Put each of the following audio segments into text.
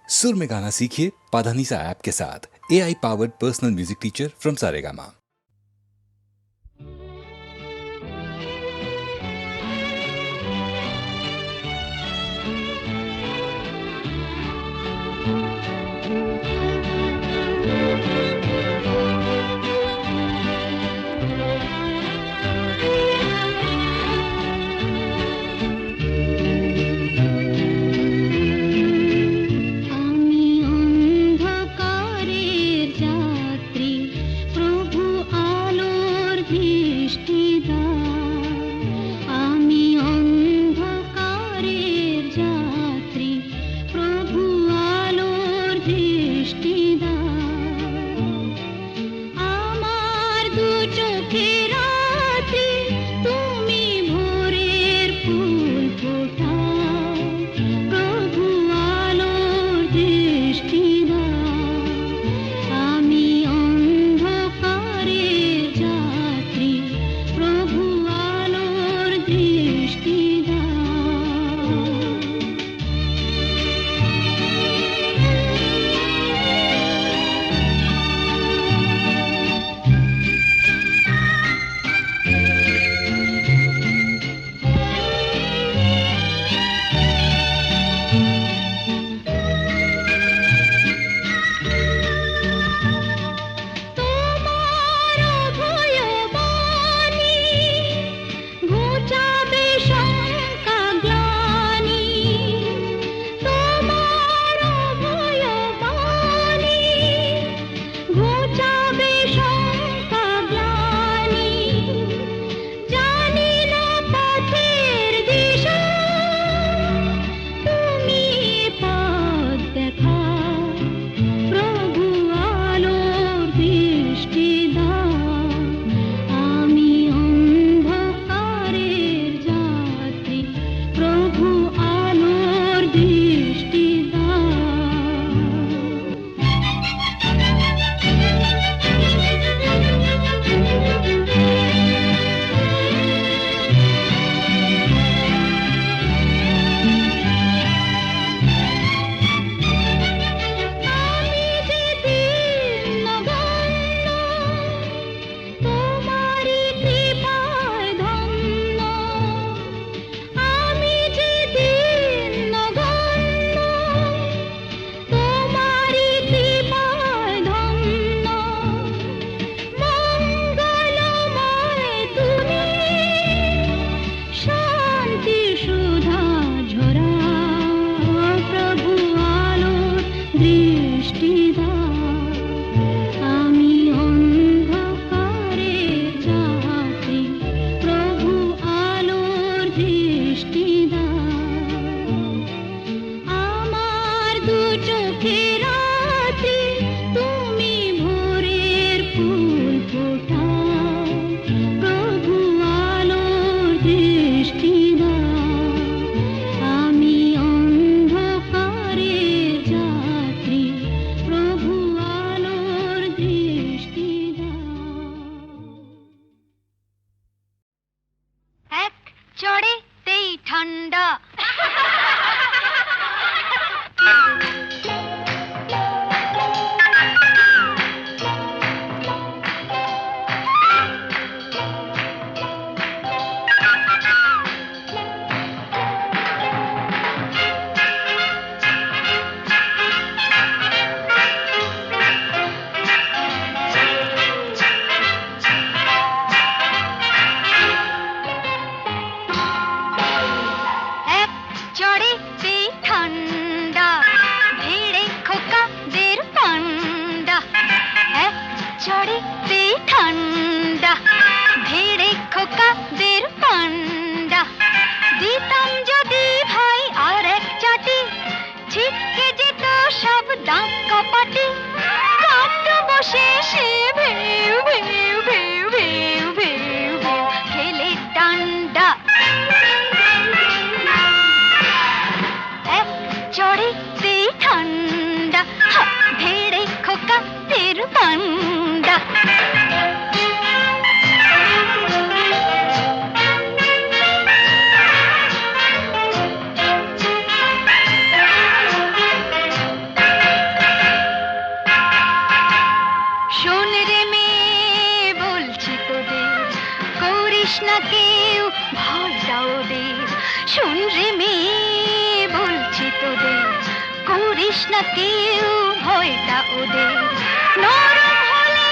सुर में गाना सीखिए पाधानीसा ऐप के साथ। AI powered personal music teacher from Saregama. করিস না কেউ ভয়টা ওদের, নরম হলে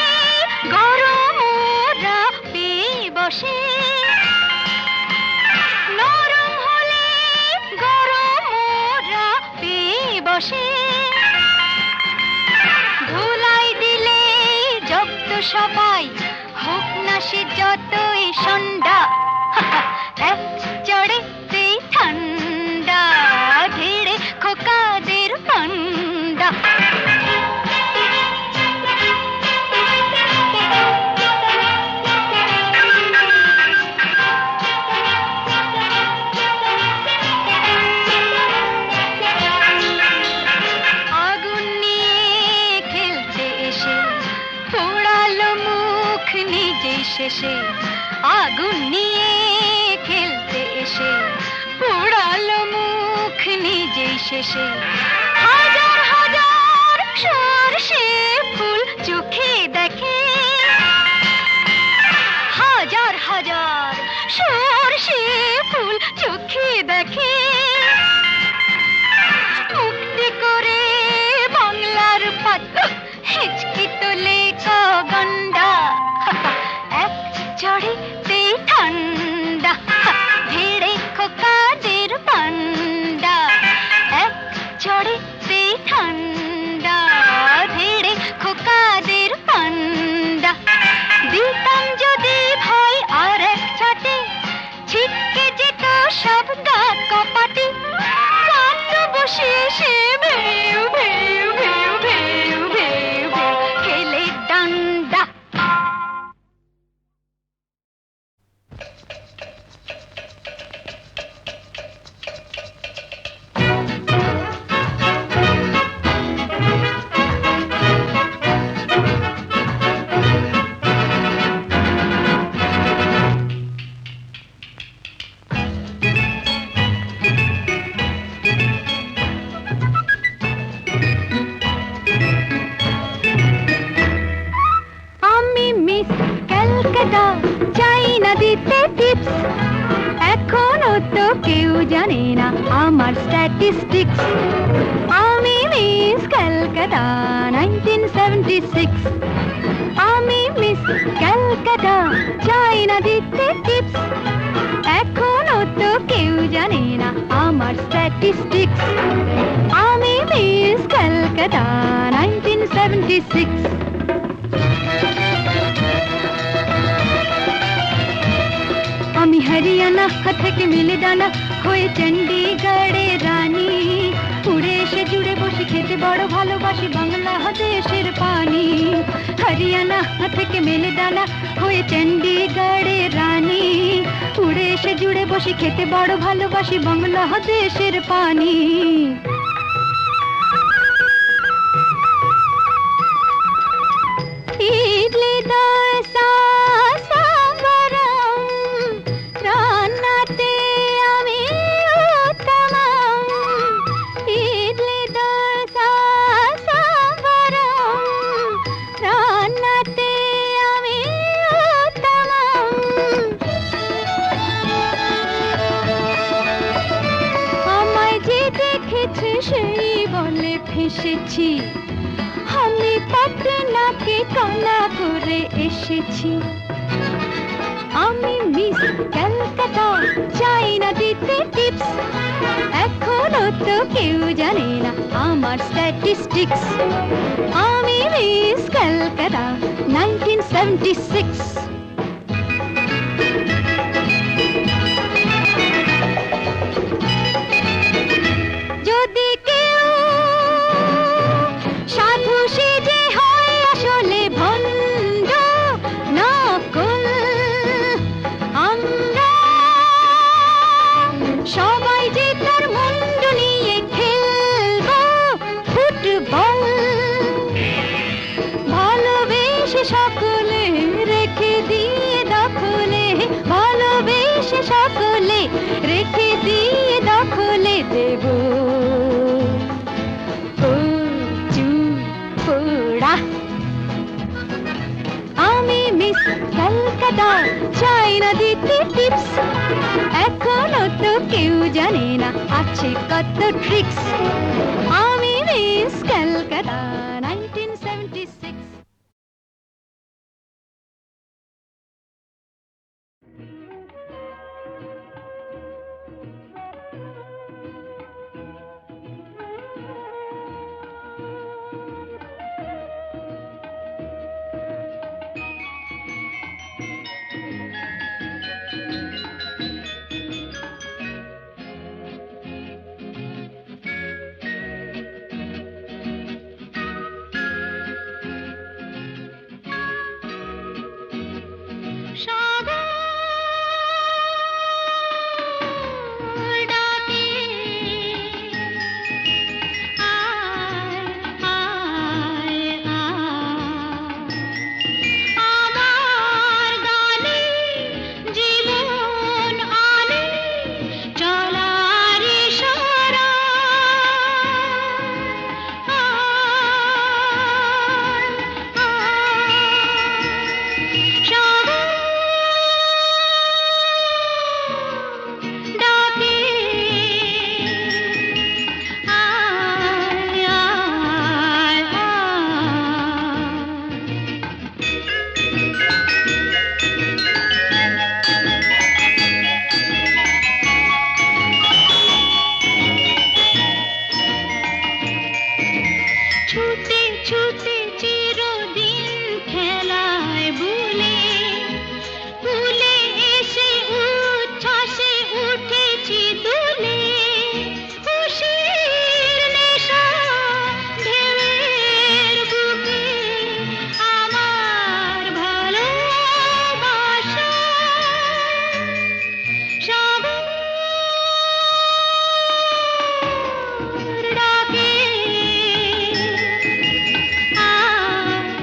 গরম ওরা পেয়ে বসে, নরম হলে গরম ওরা পেয়ে বসে, ধুলাই দিলে জব্দ সবাই হোক না সে যতই সন্ধ্যা, এক চড়েতেই ঠান্ডা ধীরে খোকাদের পান্ডা। আগুন নিয়ে খেলতে এসে পোড়ালো মুখ নিজেই শেষে, আগুন নিয়ে খেলতে এসে পোড়ালো মুখ নিজেই শেষে, হাজার হাজার সরষে ফুল চোখে দেখে, হাজার হাজার সরষে ফুল চোখে দেখে, মুক্তি করে বাংলার পাত হেঁচকি তোলে গন্ডা, এক চড়েতেই ঠান্ডা ধীরে খোকাদের পান্ডা, এক চড়েতেই ঠান্ডা ধীরে খোকাদের পান্ডা। দিতাম যদি ভয় আর এক ছাটে ছিটকে যেত সব দাঁত কপাটে, কাঁদ বসে সে ভেউ ভেউ ভেউ ভেউ ভেউ খেলে ডান্ডা। আমি মিস ক্যালকাটা, চাই না দিতে টিপস, এখনো তো কেউ জানে না আমার স্ট্যাটিস্টিক্স। আমি মিস ক্যালকাটা 1976, আমি মিস ক্যালকাটা, চাই না দিতে টিপস, এখনো তো কেউ জানে না আমার স্ট্যাটিস্টিক্স। আমি মিস ক্যালকাটা 1976। আমি হরিয়ানা থেকে মিলে দানা হয়ে চণ্ডীগড়ে রানী, উড়ে এসে জুড়ে বসে খেতে বড় ভালোবাসি বাংলাদেশের পানি। হরিয়ানা থেকে মিলে দানা হয়ে চণ্ডীগড়ে রানী, উড়ে এসে জুড়ে বসে খেতে বড় ভালোবাসি বাংলাদেশের পানি। ইডলি দোসা সাম্বারম, রান্নাতে আমি উত্তমম। ইডলি দোসা সাম্বারম, রান্নাতে আমি উত্তমম। আমায় যে দেখেছে সেই বলে ফেসেছি, আমি পাটনাকে কানা করে এসেছি। আমি মিস ক্যালকাটা, চাই না দিতে টিপস, এখনো তো কেউ জানে না আমার স্ট্যাটিস্টিক্স। আমি মিস ক্যালকাটা 1976। যদি কেউ সাধু সেজে হয় আসলে ভণ্ড নকল, আমরা সবাই যে তার মুন্ড নিয়ে খেলবো ফুটবল। ভালোবেসে সকলে রেখে দিয়ে দখলে, ভালোবেসে সকলে রেখে দিয়ে দখলে দেব পোড়া। আমি মিস ক্যালকাটা, চাই না দিতে টিপস, এখনো তো কেউ জানে না আছে কত ট্রিক্স। আমি মিস ছুটে ছুটে চিরদিন খেলায় ভুলে ভুলে এসে উচ্ছ্বাসে উঠেছি দুলে খুশির নেশা ঢেউয়ের বুকে আমার ভালোবাসা সাগর ডাকে আয়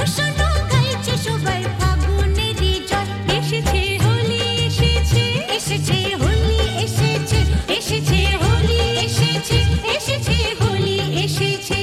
শোনো গাইছে সবাই ফাগুনেরই জয় এসেছে হোলি এসেছে এসেছে হোলি এসেছে এসেছে হোলি এসেছে এসেছে হোলি এসেছে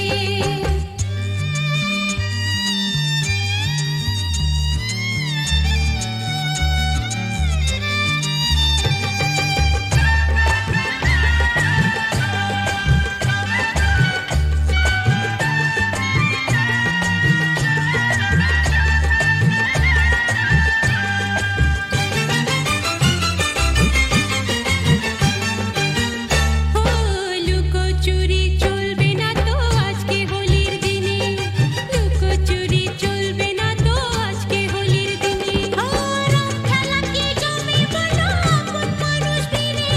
লুকোচুরি চলবে না তো আজকে হোলির দিনে লুকোচুরি চলবে না তো আজকে হোলির দিনে রং খেলা কি জমে বলো আপন মানুষ বিনে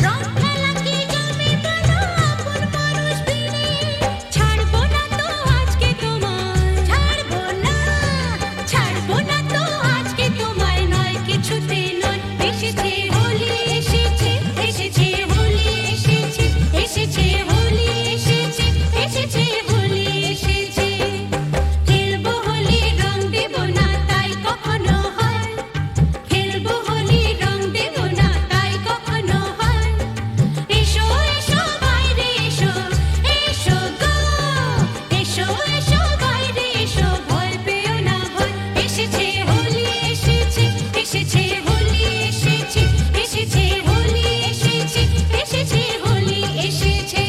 রং খেলা কি জমে বলো আপন মানুষ বিনে ছাড়বো না তো আজকে তোমায় ছাড়বো না তো আজকে তোমায় নয় কিছুতে নয় এসেছে হোলি এসেছে এসেছে হোলি এসেছে এসেছে হোলি এসেছে এসেছে হোলি এসেছে খেলবো হোলি রং দেব না তাই কখনো হয় খেলবো হোলি রং দেব না তাই কখনো হয় এসো এসো বাইরে এসো এসো গো এসো এসো বাইরে এসো ভয় পেও না ভয় এসেছে হোলি এসেছে এসেছে হোলি এসেছে এসেছে হোলি এসেছে এসেছে হোলি এসেছে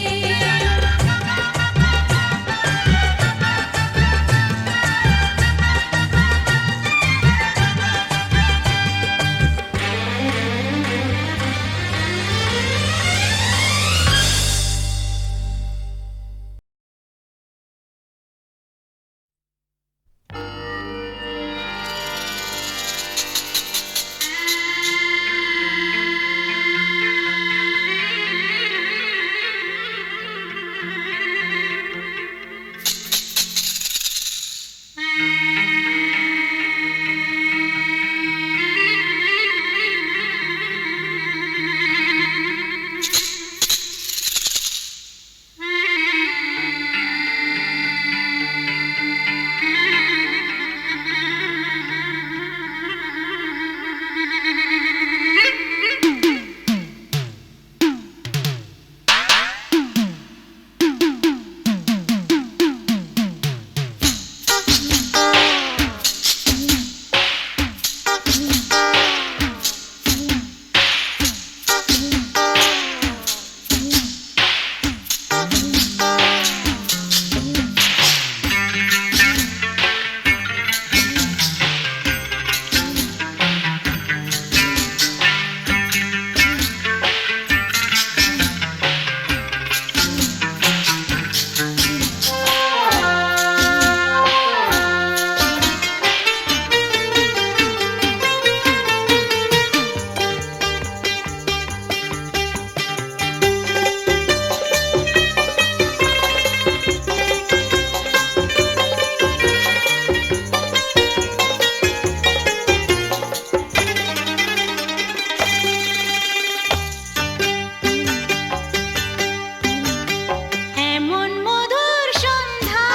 এমন মধুর সন্ধ্যা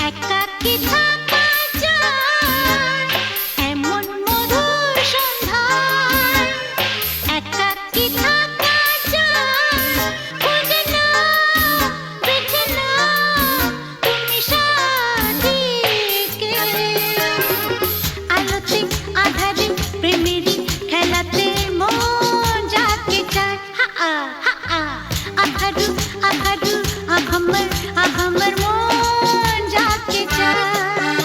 একাকী থাকা যায় এমন মধুর সন্ধ্যা একাকী থাকা যায় খুঁজে নাও বেছে নাও তুমি সাথীকে আলোতে আধারে প্রেমেরই খেলাতে মন যাকে চায় হা হা আধারু আধারু আহমর মন যাকে চায়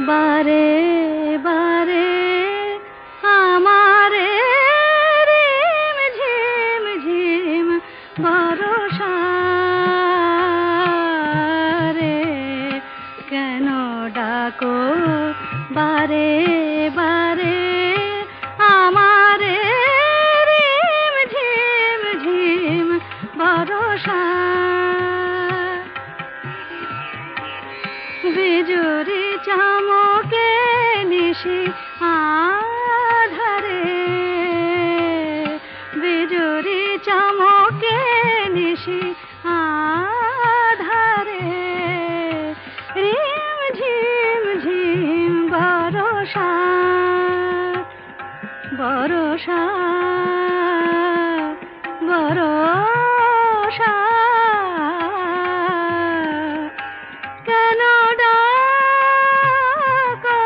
বারে বারে আমারে রিম ঝিম ঝিম বরষা রে কেন ডাকো বারে বারে আমারে রিম ঝিম ঝিম বরষা বিজুরি চমকে নিশি আধারে বিজুরি চমকে নিশি আধারে রিম ঝিম ঝিম বরষা বরষা বরষা কেন ডাকো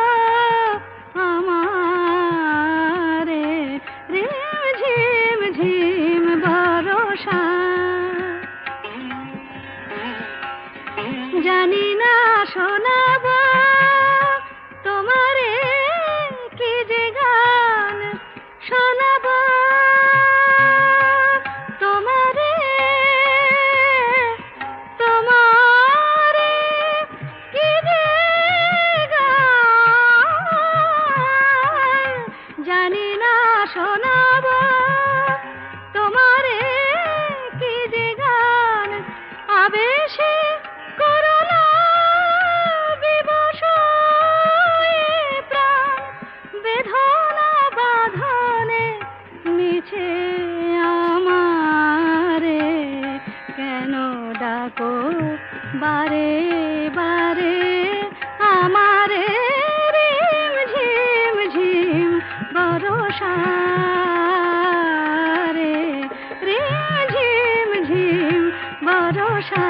আমারে রিম ঝিম ঝিম বরষা জানি না শোনাব তোমারে কি যে গান শোনাব তোমারে তোমারে কি যে গান জানি না শোনাব তোমারে কি যে গান আবেশে করুণা বিবশ এ প্রাণ বেদনা বাঁধনে মিছে আমারে কেন ডাকো বারে বারে আমারে রিম ঝিম ঝিম বরষা রে রিম ঝিম ঝিম বরষা